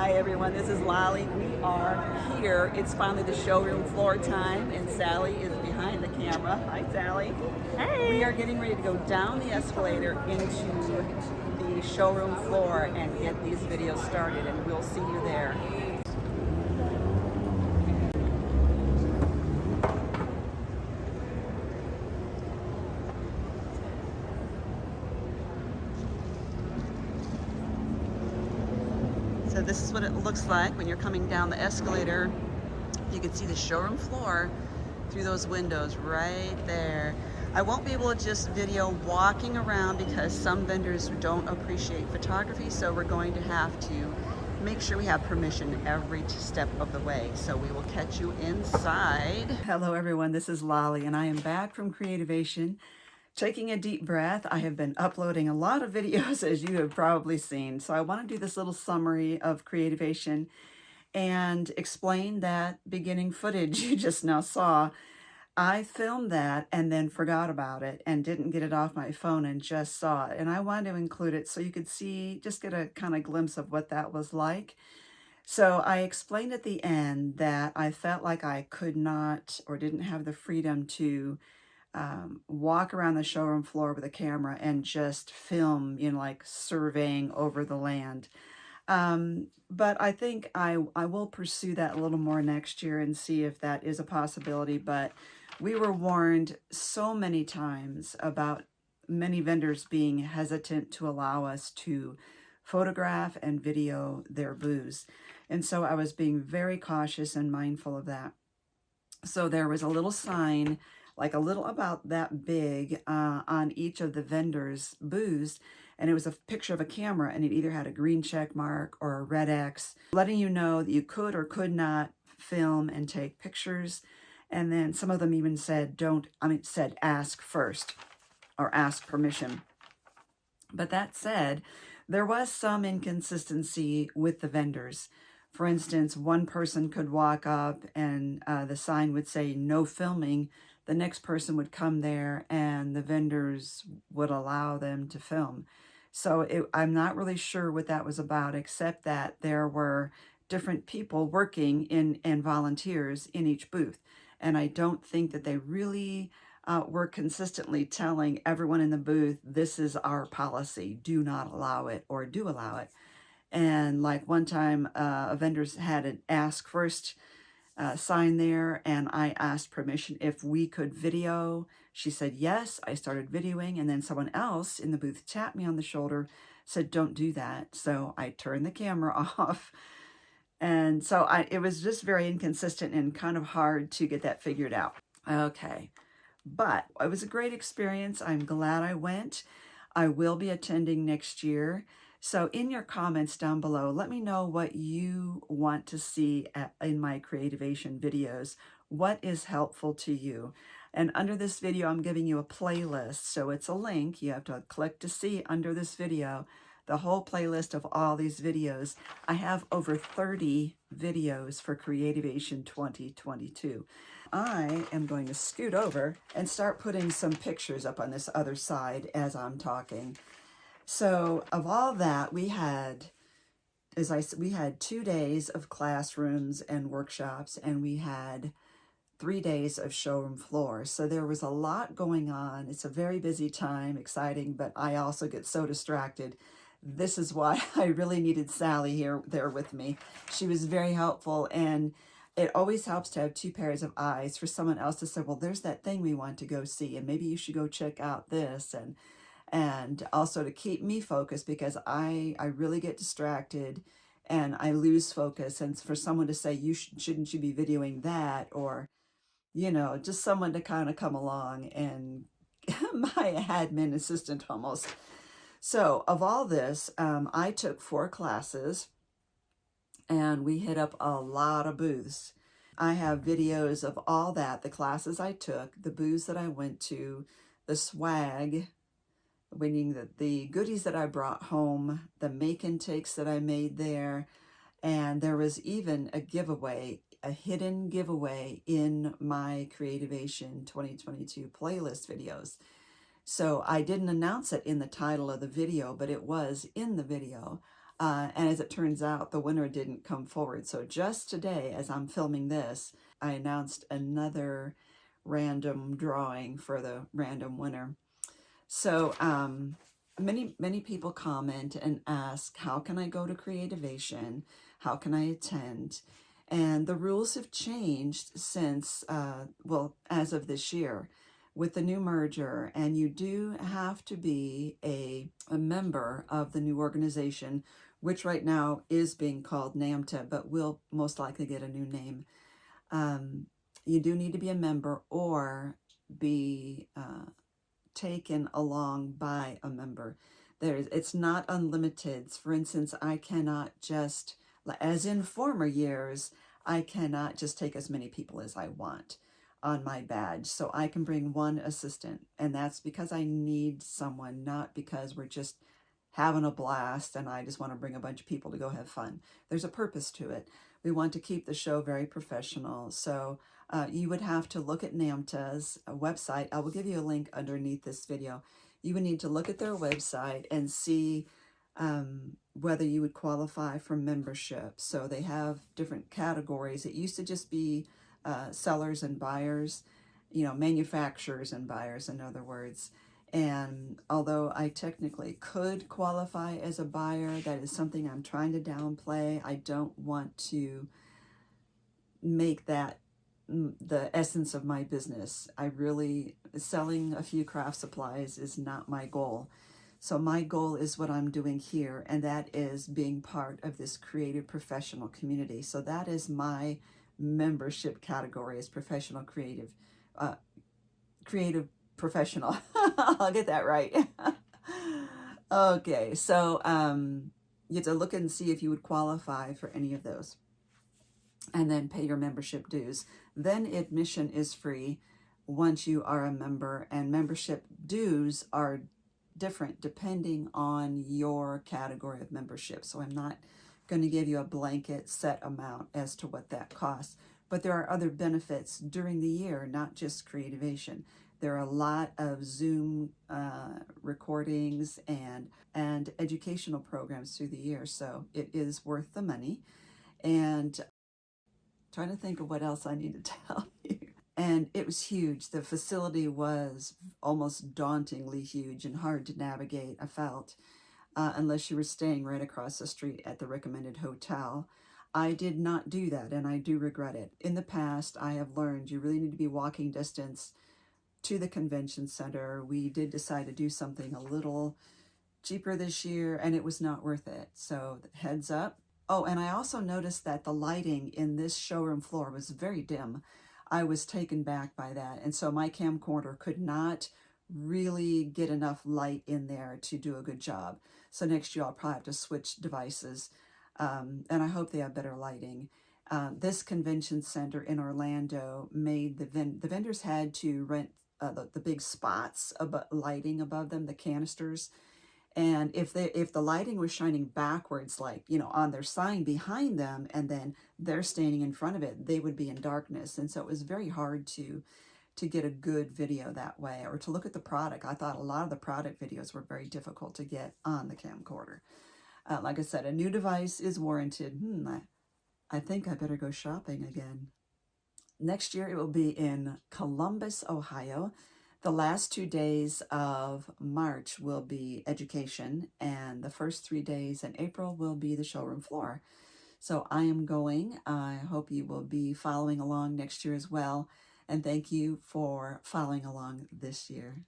Hi everyone, this is Lolly. We are here. It's finally the showroom floor time and Sally is behind the camera. Hi Sally. Hey! We are getting ready to go down the escalator into the showroom floor and get these videos started, and we'll see you there. So this is what it looks like when you're coming down the escalator. You can see the showroom floor through those windows right there. I won't be able to just video walking around because some vendors don't appreciate photography, so we're going to have to make sure we have permission every step of the way. So we will catch you inside. Hello everyone, this is Lolly and I am back from Creativation. Taking a deep breath, I have been uploading a lot of videos as you have probably seen. So I want to do this little summary of Creativation and explain that beginning footage you just now saw. I filmed that and then forgot about it and didn't get it off my phone and just saw it. And I wanted to include it so you could see, just get a kind of glimpse of what that was like. So I explained at the end that I felt like I could not or didn't have the freedom to walk around the showroom floor with a camera and just film, like surveying over the land. But I think I will pursue that a little more next year and see if that is a possibility. But we were warned so many times about many vendors being hesitant to allow us to photograph and video their booths. And so I was being very cautious and mindful of that. So there was a little sign, like a little about that big, on each of the vendors' booths, and it was a picture of a camera, and it either had a green check mark or a red X, letting you know that you could or could not film and take pictures. And then some of them even said, said ask first or ask permission. But that said, there was some inconsistency with the vendors. For instance, one person could walk up and the sign would say no filming. The next person would come there and the vendors would allow them to film. So I'm not really sure what that was about, except that there were different people working and volunteers in each booth. And I don't think that they really were consistently telling everyone in the booth, this is our policy, do not allow it or do allow it. And like one time, a vendor had an ask first sign there, and I asked permission if we could video. She said yes. I started videoing, and then someone else in the booth tapped me on the shoulder, said don't do that. So I turned the camera off. And so it was just very inconsistent and kind of hard to get that figured out. Okay, but it was a great experience. I'm glad I went. I will be attending next year. So in your comments down below, let me know what you want to see in my Creativation videos. What is helpful to you? And under this video, I'm giving you a playlist. So it's a link. You have to click to see under this video the whole playlist of all these videos. I have over 30 videos for Creativation 2022. I am going to scoot over and start putting some pictures up on this other side as I'm talking. So of all that, we had, we had 2 days of classrooms and workshops, and we had 3 days of showroom floor. So there was a lot going on. It's a very busy time, exciting, but I also get so distracted. This is why I really needed Sally there with me. She was very helpful, and it always helps to have 2 pairs of eyes for someone else to say, well, there's that thing we want to go see, and maybe you should go check out this, and also to keep me focused, because I really get distracted and I lose focus. And for someone to say, shouldn't you be videoing that? Or, just someone to kind of come along and my admin assistant almost. So of all this, I took 4 classes and we hit up a lot of booths. I have videos of all that, the classes I took, the booths that I went to, the swag, meaning the goodies that I brought home, the make and takes that I made there, and there was even a giveaway, a hidden giveaway in my Creativation 2022 playlist videos. So I didn't announce it in the title of the video, but it was in the video. And as it turns out, the winner didn't come forward. So just today, as I'm filming this, I announced another random drawing for the random winner. So many people comment and ask, how can I go to Creativation? How can I attend? And the rules have changed since, well, as of this year with the new merger, and you do have to be a member of the new organization, which right now is being called NAMTA, but will most likely get a new name. You do need to be a member or be taken along by a member. It's not unlimited. For instance, I cannot just, as in former years, I cannot just take as many people as I want on my badge. So I can bring one assistant, and that's because I need someone, not because we're just having a blast and I just want to bring a bunch of people to go have fun. There's a purpose to it. We want to keep the show very professional. So you would have to look at NAMTA's website. I will give you a link underneath this video. You would need to look at their website and see whether you would qualify for membership. So they have different categories. It used to just be sellers and buyers, you know, manufacturers and buyers, in other words. And although I technically could qualify as a buyer, that is something I'm trying to downplay. I don't want to make that the essence of my business. Selling a few craft supplies is not my goal. So my goal is what I'm doing here, and that is being part of this creative professional community. So that is my membership category, is professional creative, creative professional. I'll get that right. Okay, so you have to look and see if you would qualify for any of those, and then pay your membership dues. Then admission is free once you are a member, and membership dues are different depending on your category of membership. So I'm not going to give you a blanket set amount as to what that costs, but there are other benefits during the year, not just Creativation. There are a lot of Zoom recordings and educational programs through the year, so it is worth the money. And trying to think of what else I need to tell you. And it was huge. The facility was almost dauntingly huge and hard to navigate, I felt, unless you were staying right across the street at the recommended hotel. I did not do that, and I do regret it. In the past, I have learned you really need to be walking distance to the convention center. We did decide to do something a little cheaper this year, and it was not worth it. So heads up. Oh, and I also noticed that the lighting in this showroom floor was very dim. I was taken back by that. And so my camcorder could not really get enough light in there to do a good job. So next year I'll probably have to switch devices. And I hope they have better lighting. This convention center in Orlando made the vendors had to rent the big spots about lighting above them, the canisters. And if the lighting was shining backwards, like, you know, on their sign behind them, and then they're standing in front of it, they would be in darkness. And so it was very hard to get a good video that way, or to look at the product. I thought a lot of the product videos were very difficult to get on the camcorder. Like I said, a new device is warranted. I think I better go shopping again. Next year it will be in Columbus, Ohio. The last 2 days of March will be education, and the first 3 days in April will be the showroom floor. So I am going. I hope you will be following along next year as well. And thank you for following along this year.